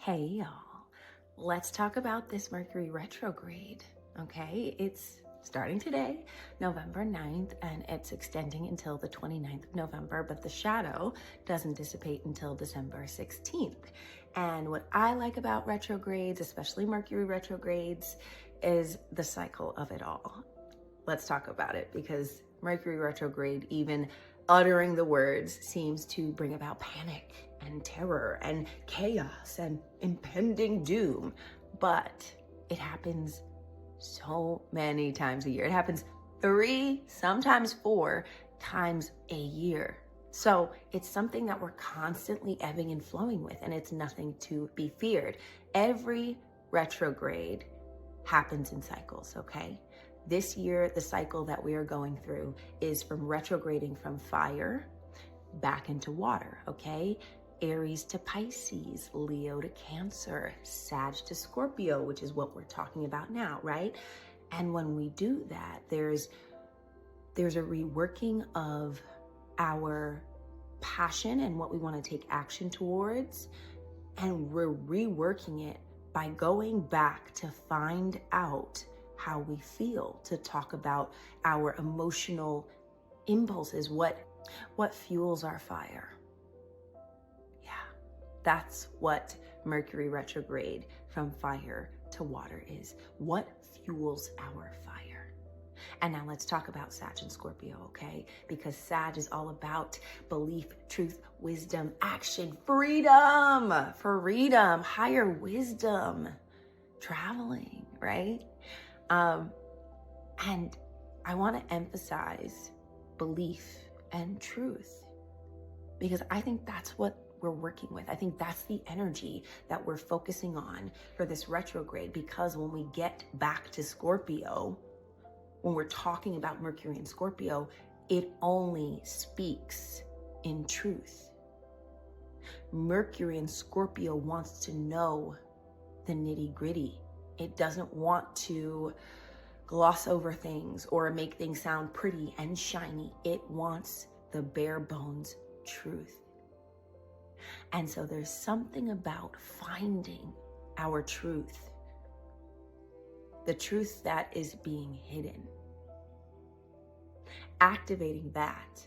Hey y'all, let's talk about this Mercury retrograde, okay? It's starting today, November 9th, and it's extending until the 29th of November, but the shadow doesn't dissipate until December 16th. And what I like about retrogrades, especially Mercury retrogrades, is the cycle of it all. Let's talk about it, because Mercury retrograde, even uttering the words, seems to bring about panic and terror and chaos and impending doom. But it happens so many times a year. It happens 3, sometimes 4 times a year. So it's something that we're constantly ebbing and flowing with, and it's nothing to be feared. Every retrograde happens in cycles, okay? This year, the cycle that we are going through is from retrograding from fire back into water, okay? Aries to Pisces, Leo to Cancer, Sag to Scorpio, which is what we're talking about now, right? And when we do that, there's a reworking of our passion and what we want to take action towards, and we're reworking it by going back to find out how we feel, to talk about our emotional impulses, what fuels our fire. Yeah, that's what Mercury retrograde from fire to water is. What fuels our fire? And now let's talk about Sag and Scorpio, okay? Because Sag is all about belief, truth, wisdom, action, freedom, higher wisdom, traveling, right? And I want to emphasize belief and truth, because I think that's what we're working with. I think that's the energy that we're focusing on for this retrograde, because when we get back to Scorpio, when we're talking about Mercury and Scorpio, it only speaks in truth. Mercury and Scorpio wants to know the nitty-gritty. It doesn't want to gloss over things or make things sound pretty and shiny. It wants the bare bones truth. And so there's something about finding our truth, the truth that is being hidden, activating that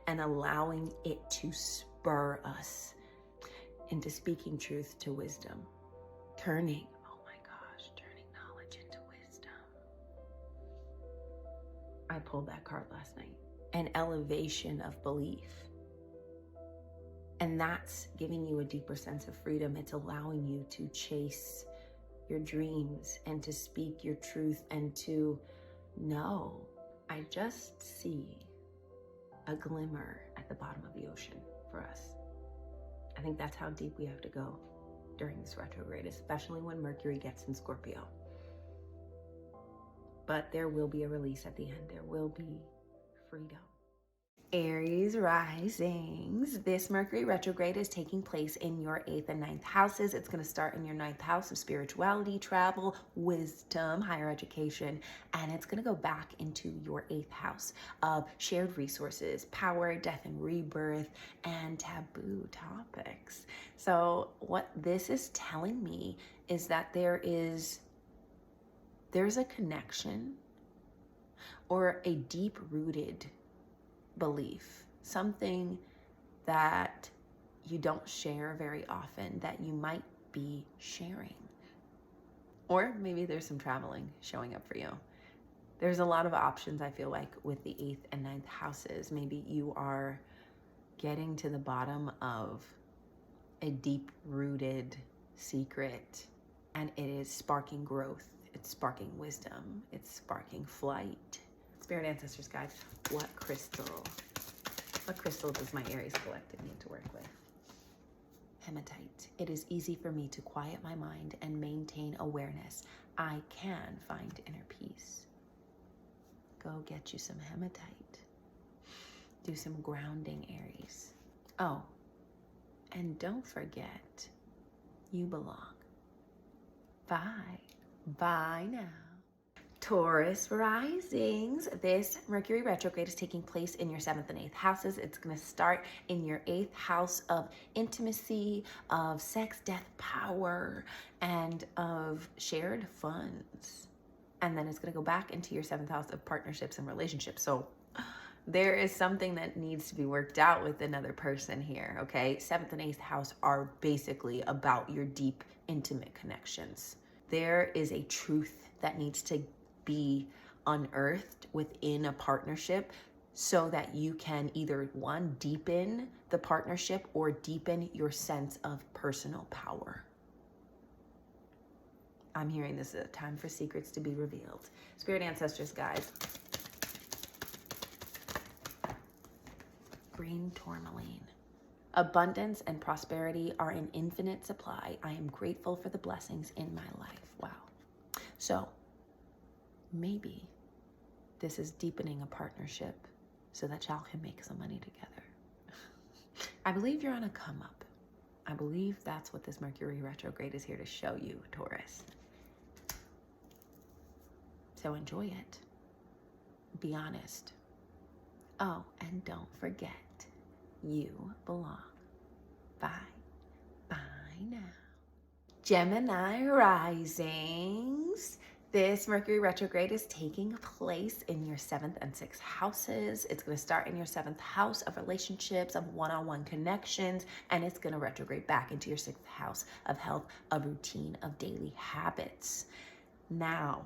and allowing it to spur us into speaking truth to wisdom, turning knowledge into wisdom. I pulled that card last night. An elevation of belief. And that's giving you a deeper sense of freedom. It's allowing you to chase your dreams and to speak your truth and to know. I just see a glimmer at the bottom of the ocean for us. I think that's how deep we have to go during this retrograde, especially when Mercury gets in Scorpio. But there will be a release at the end. There will be freedom. Aries risings. This Mercury retrograde is taking place in your 8th and 9th houses. It's going to start in your 9th house of spirituality, travel, wisdom, higher education, and it's going to go back into your 8th house of shared resources, power, death and rebirth, and taboo topics. So what this is telling me is that there's a connection or a deep-rooted belief, something that you don't share very often that you might be sharing. Or maybe there's some traveling showing up for you. There's a lot of options, I feel like, with the 8th and 9th houses. Maybe you are getting to the bottom of a deep-rooted secret, and it is sparking growth. It's sparking wisdom. It's sparking flight. Spirit ancestors, guys, what crystal does my Aries collective need to work with? Hematite. It is easy for me to quiet my mind and maintain awareness. I can find inner peace. Go get you some hematite. Do some grounding, Aries. Oh, and don't forget, you belong. Bye. Bye now. Taurus risings. This Mercury retrograde is taking place in your 7th and 8th houses. It's going to start in your 8th house of intimacy, of sex, death, power, and of shared funds. And then it's going to go back into your 7th house of partnerships and relationships. So there is something that needs to be worked out with another person here, okay? 7th and 8th house are basically about your deep, intimate connections. There is a truth that needs to be unearthed within a partnership so that you can either, one, deepen the partnership or deepen your sense of personal power. I'm hearing this is a time for secrets to be revealed. Spirit ancestors, guys. Green tourmaline. Abundance and prosperity are in infinite supply. I am grateful for the blessings in my life. Wow. So maybe this is deepening a partnership so that y'all can make some money together. I believe you're on a come up. I believe that's what this Mercury retrograde is here to show you, Taurus. So enjoy it. Be honest. Oh, and don't forget, you belong. Bye. Bye now. Gemini risings. This Mercury retrograde is taking place in your 7th and 6th houses. It's going to start in your 7th house of relationships, of one-on-one connections, and it's going to retrograde back into your 6th house of health, of routine, of daily habits. Now,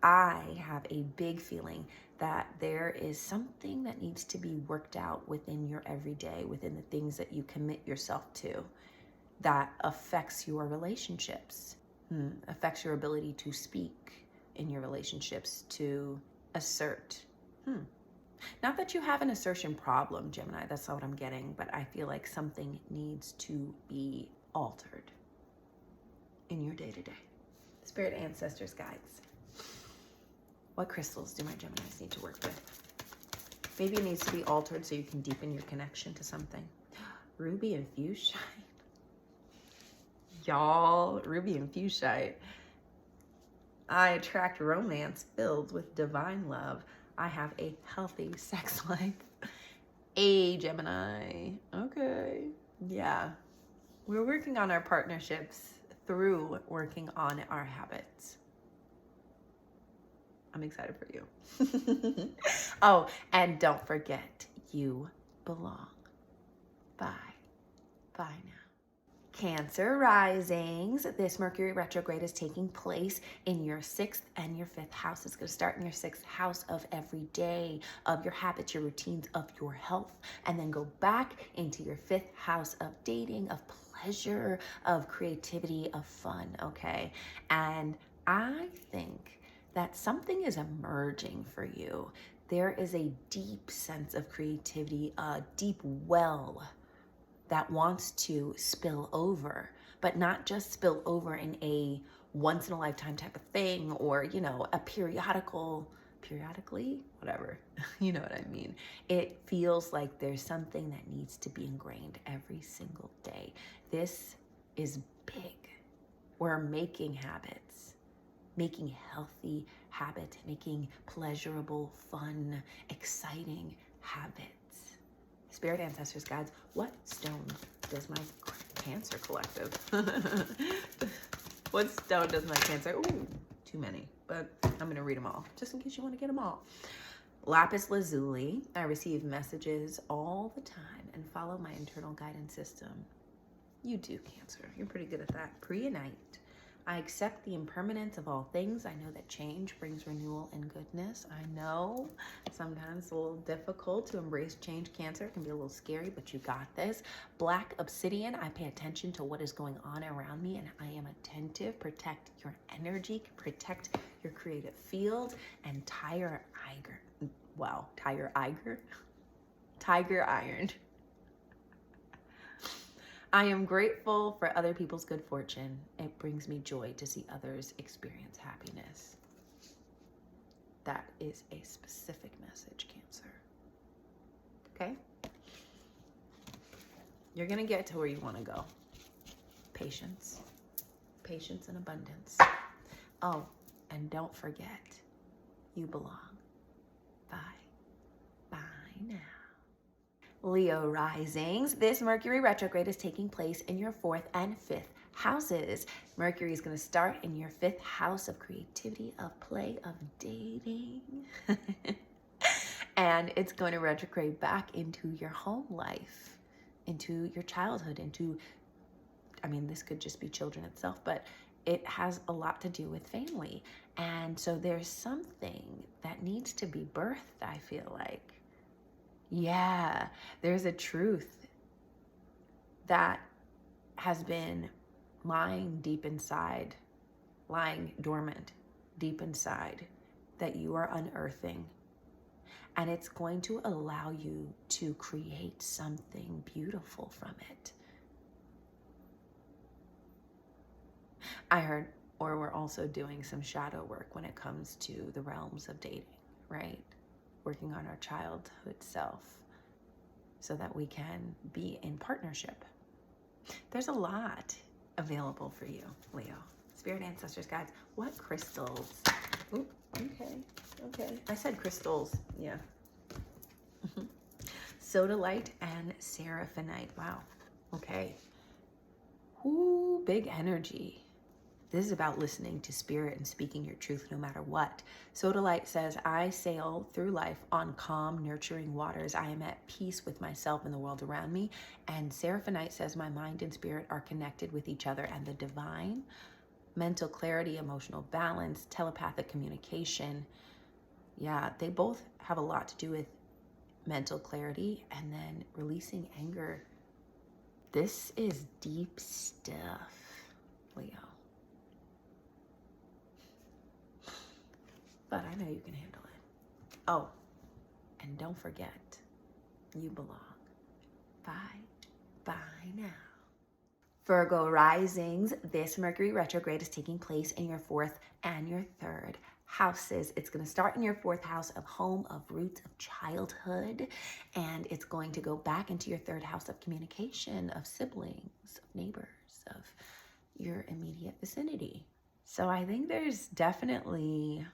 I have a big feeling that there is something that needs to be worked out within your everyday, within the things that you commit yourself to, that affects your relationships, affects your ability to speak in your relationships, to assert. Not that you have an assertion problem, Gemini, that's not what I'm getting, but I feel like something needs to be altered in your day-to-day. Spirit ancestors, guides. What crystals do my Geminis need to work with? Maybe it needs to be altered so you can deepen your connection to something. Ruby and fuchsite. Y'all, ruby and fuchsite. I attract romance filled with divine love. I have a healthy sex life. A Gemini. Okay. Yeah. We're working on our partnerships through working on our habits. I'm excited for you. Oh, and don't forget, you belong. Bye. Bye now. Cancer risings. This Mercury retrograde is taking place in your 6th and your 5th house. It's going to start in your 6th house of every day, of your habits, your routines, of your health, and then go back into your 5th house of dating, of pleasure, of creativity, of fun, okay? And I think that something is emerging for you. There is a deep sense of creativity, a deep well that wants to spill over, but not just spill over in a once in a lifetime type of thing, or, you know, a periodically, whatever, you know what I mean? It feels like there's something that needs to be ingrained every single day. This is big. We're making habits, making healthy habits, making pleasurable, fun, exciting habits. Spirit ancestors, guides, what stone does my Cancer collective? What stone does my Cancer? Ooh, too many, but I'm going to read them all, just in case you want to get them all. Lapis lazuli. I receive messages all the time and follow my internal guidance system. You do, Cancer. You're pretty good at that. Preonite. I accept the impermanence of all things. I know that change brings renewal and goodness. I know sometimes it's a little difficult to embrace change, Cancer. It can be a little scary, but you got this. Black obsidian. I pay attention to what is going on around me, and I am attentive. Protect your energy, protect your creative field. And tiger iron. I am grateful for other people's good fortune. It brings me joy to see others experience happiness. That is a specific message, Cancer. Okay? You're going to get to where you want to go. Patience. Patience and abundance. Oh, and don't forget, You belong. Bye. Bye now. Leo risings. This Mercury retrograde is taking place in your 4th and 5th houses. Mercury is going to start in your 5th house of creativity, of play, of dating. And it's going to retrograde back into your home life, into your childhood, into, I mean, this could just be children itself, but it has a lot to do with family. And so there's something that needs to be birthed, I feel like. Yeah, there's a truth that has been lying deep inside, lying dormant deep inside, that you are unearthing. And it's going to allow you to create something beautiful from it. I heard, or we're also doing some shadow work when it comes to the realms of dating, right? Working on our childhood self so that we can be in partnership. There's a lot available for you, Leo. Spirit, ancestors, guides. What crystals? Ooh, okay. I said crystals, yeah. Sodalite and seraphinite. Wow, okay. Ooh, big energy. This is about listening to spirit and speaking your truth no matter what. Sodalite says, I sail through life on calm, nurturing waters. I am at peace with myself and the world around me. And seraphinite says, my mind and spirit are connected with each other and the divine. Mental clarity, emotional balance, telepathic communication. Yeah, they both have a lot to do with mental clarity and then releasing anger. This is deep stuff, Leo. But I know you can handle it. Oh, and don't forget, you belong. Bye. Bye now. Virgo risings. This Mercury retrograde is taking place in your 4th and your 3rd houses. It's going to start in your 4th house of home, of roots, of childhood, and it's going to go back into your 3rd house of communication, of siblings, of neighbors, of your immediate vicinity. So I think there's definitely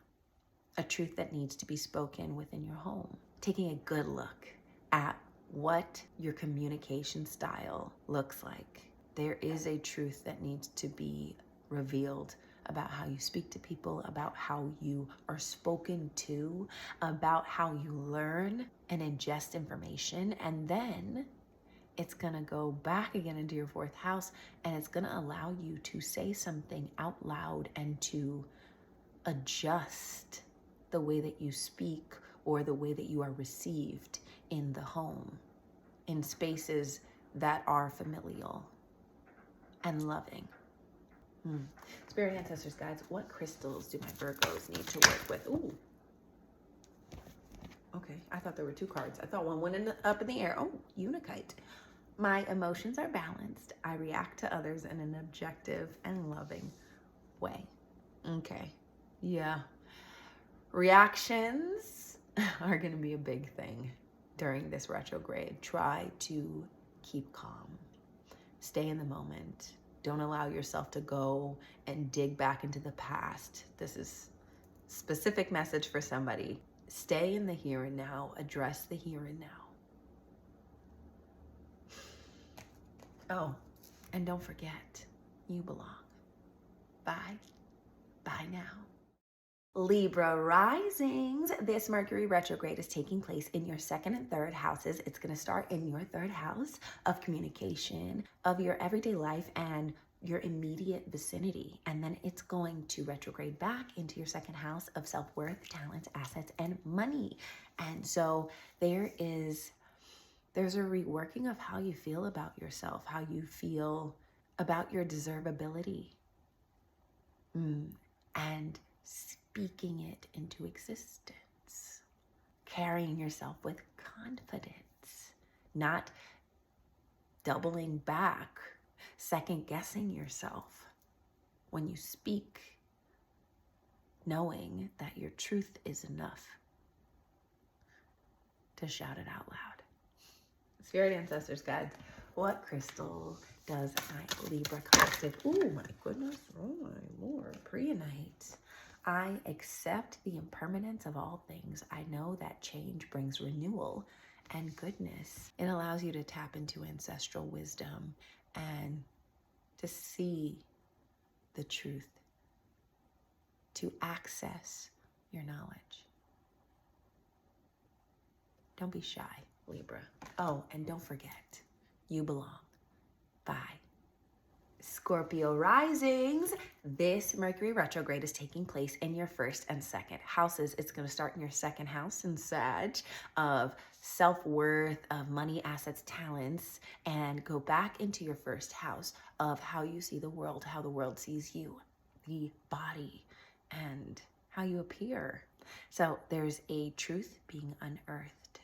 a truth that needs to be spoken within your home. Taking a good look at what your communication style looks like. There is a truth that needs to be revealed about how you speak to people, about how you are spoken to, about how you learn and ingest information. And then it's gonna go back again into your 4th house, and it's gonna allow you to say something out loud and to adjust the way that you speak or the way that you are received in the home, in spaces that are familial and loving. Spirit, ancestors, guides, what crystals do my Virgos need to work with? Ooh. Okay, I thought there were 2 cards. I thought one went up in the air. Oh, Unakite. My emotions are balanced. I react to others in an objective and loving way. Okay, yeah. Reactions are going to be a big thing during this retrograde. Try to keep calm. Stay in the moment. Don't allow yourself to go and dig back into the past. This is a specific message for somebody. Stay in the here and now. Address the here and now. Oh, and don't forget, you belong. Bye. Bye now. Libra risings. This Mercury retrograde is taking place in your 2nd and 3rd houses. It's going to start in your 3rd house of communication, of your everyday life and your immediate vicinity. And then it's going to retrograde back into your 2nd house of self-worth, talents, assets, and money. And so there's a reworking of how you feel about yourself, how you feel about your deservability. And speaking it into existence, carrying yourself with confidence, not doubling back, second guessing yourself when you speak, knowing that your truth is enough to shout it out loud. Spirit, ancestors, guides, what crystal does my Libra collective? Oh my goodness, oh my Lord, Preonite. I accept the impermanence of all things. I know that change brings renewal and goodness. It allows you to tap into ancestral wisdom and to see the truth, to access your knowledge. Don't be shy, Libra. Oh, and don't forget, you belong. Bye. Scorpio risings. This Mercury retrograde is taking place in your first and second houses. It's going to start in your second house in Sag of self-worth, of money, assets, talents, and go back into your first house of how you see the world, how the world sees you, the body, and how you appear. So there's a truth being unearthed.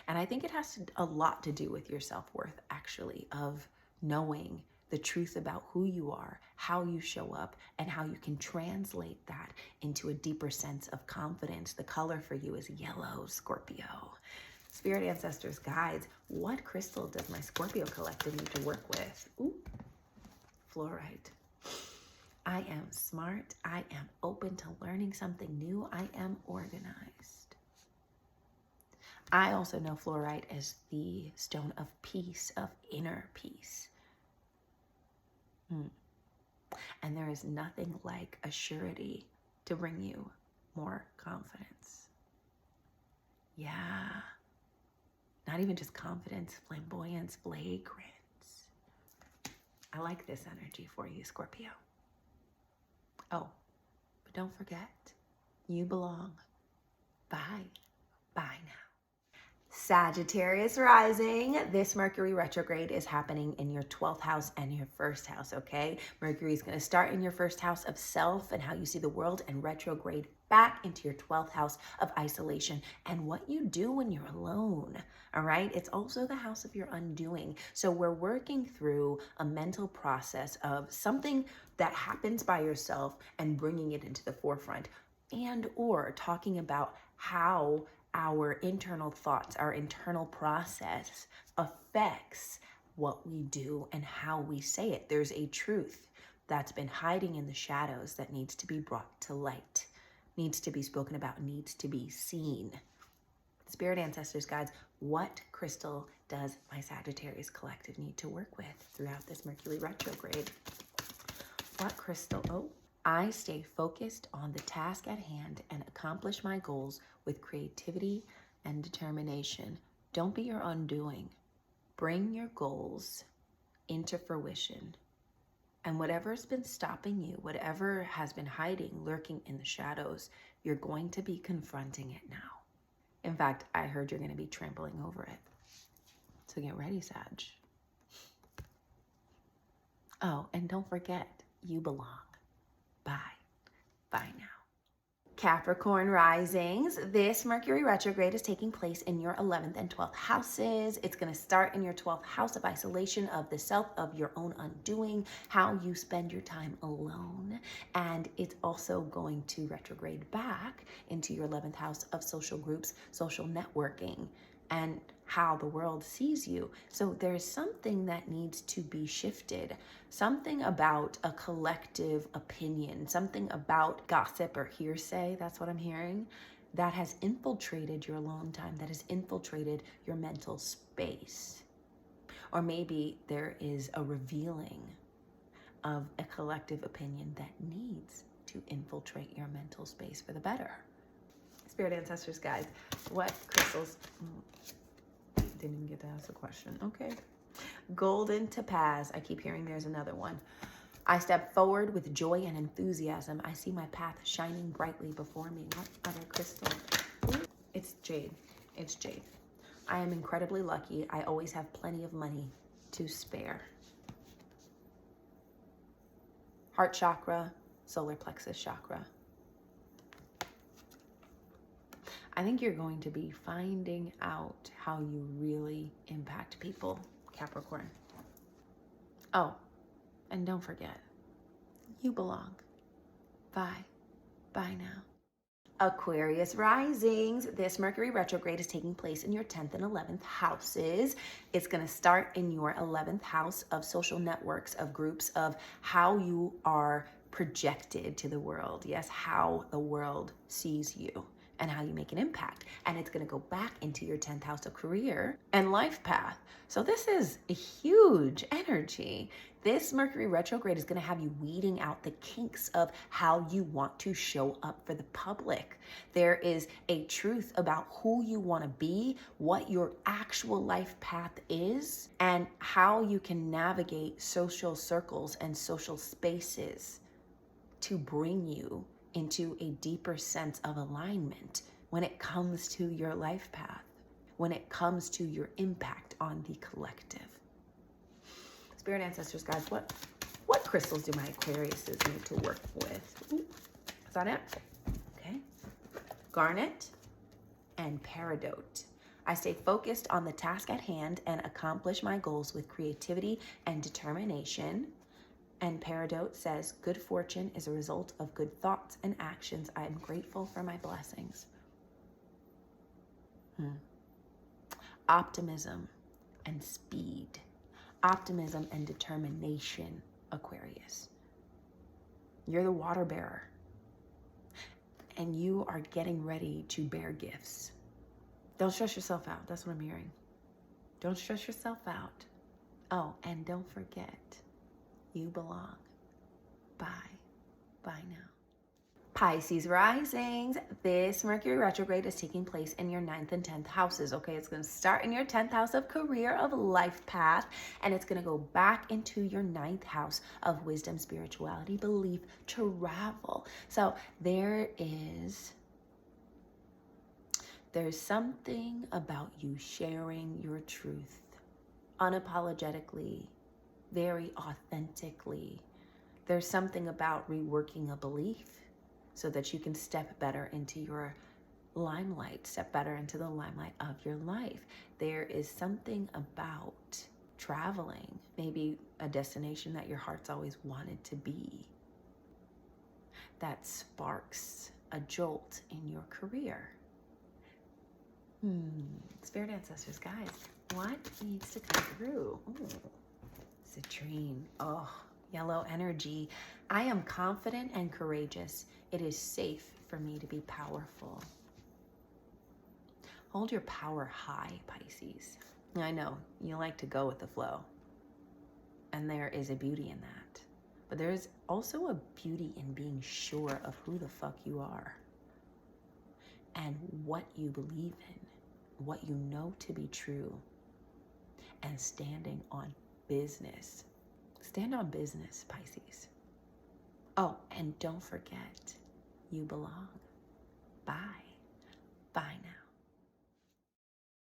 And I think it has a lot to do with your self-worth, actually, of knowing the truth about who you are, how you show up, and how you can translate that into a deeper sense of confidence. The color for you is yellow, Scorpio. Spirit ancestors, guides, what crystal does my Scorpio collective need to work with? Ooh, fluorite. I am smart. I am open to learning something new. I am organized. I also know fluorite as the stone of peace, of inner peace. And there is nothing like a surety to bring you more confidence. Yeah. Not even just confidence, flamboyance, flagrance. I like this energy for you, Scorpio. Oh, but don't forget, you belong. Bye. Bye now. Sagittarius rising. This Mercury retrograde is happening in your 12th house and your first house, okay? Mercury is going to start in your first house of self and how you see the world and retrograde back into your 12th house of isolation and what you do when you're alone, all right? It's also the house of your undoing. So we're working through a mental process of something that happens by yourself and bringing it into the forefront, and or talking about how our internal thoughts, our internal process affects what we do and how we say it. There's a truth that's been hiding in the shadows that needs to be brought to light, needs to be spoken about, needs to be seen. Spirit ancestors, guides, what crystal does my Sagittarius collective need to work with throughout this Mercury retrograde? What crystal? Oh, I stay focused on the task at hand and accomplish my goals with creativity and determination. Don't be your undoing. Bring your goals into fruition. And whatever's been stopping you, whatever has been hiding, lurking in the shadows, you're going to be confronting it now. In fact, I heard you're going to be trampling over it. So get ready, Sag. Oh, and don't forget, you belong. Bye. Bye now. Capricorn risings. This Mercury retrograde is taking place in your 11th and 12th houses. It's going to start in your 12th house of isolation, of the self, of your own undoing, how you spend your time alone. And it's also going to retrograde back into your 11th house of social groups, social networking, and how the world sees you. So there's something that needs to be shifted, something about a collective opinion, something about gossip or hearsay, that's what I'm hearing, that has infiltrated your alone time, that has infiltrated your mental space. Or maybe there is a revealing of a collective opinion that needs to infiltrate your mental space for the better. Spirit ancestors, guys, what crystals... Didn't even get to ask a question. Okay. Golden topaz. I keep hearing there's another one. I step forward with joy and enthusiasm. I see my path shining brightly before me. What other crystal? Ooh, it's jade. It's jade. I am incredibly lucky. I always have plenty of money to spare. Heart chakra, solar plexus chakra. I think you're going to be finding out how you really impact people, Capricorn. Oh, and don't forget, you belong. Bye. Bye now. Aquarius risings. This Mercury retrograde is taking place in your 10th and 11th houses. It's going to start in your 11th house of social networks, of groups, of how you are projected to the world. Yes, how the world sees you and how you make an impact. And it's going to go back into your 10th house of career and life path. So this is a huge energy. This Mercury retrograde is going to have you weeding out the kinks of how you want to show up for the public. There is a truth about who you want to be, what your actual life path is, and how you can navigate social circles and social spaces to bring you into a deeper sense of alignment when it comes to your life path, when it comes to your impact on the collective. Spirit ancestors, guys, what crystals do my Aquariuses need to work with? Ooh, is that it? Okay. Garnet and peridot. I stay focused on the task at hand and accomplish my goals with creativity and determination. And peridot says, good fortune is a result of good thoughts and actions. I am grateful for my blessings. Optimism and speed. Optimism and determination, Aquarius. You're the water bearer. And you are getting ready to bear gifts. Don't stress yourself out. That's what I'm hearing. Don't stress yourself out. Oh, and don't forget, you belong. Bye. Bye now. Pisces risings. This Mercury retrograde is taking place in your 9th and 10th houses. Okay, it's going to start in your 10th house of career, of life path, and it's going to go back into your 9th house of wisdom, spirituality, belief, travel. So there's something about you sharing your truth unapologetically, very authentically. There's something about reworking a belief so that you can step better into your limelight, step better into the limelight of your life. There is something about traveling, maybe a destination that your heart's always wanted to be, that sparks a jolt in your career. Spirit ancestors, guys, what needs to come through? Ooh, citrine. Oh, yellow energy. I am confident and courageous. It is safe for me to be powerful. Hold your power high, Pisces. I know you like to go with the flow, and there is a beauty in that. But there is also a beauty in being sure of who the fuck you are and what you believe in, what you know to be true, and standing on business. Stand on business, Pisces. Oh, and don't forget, you belong. Bye. Bye now.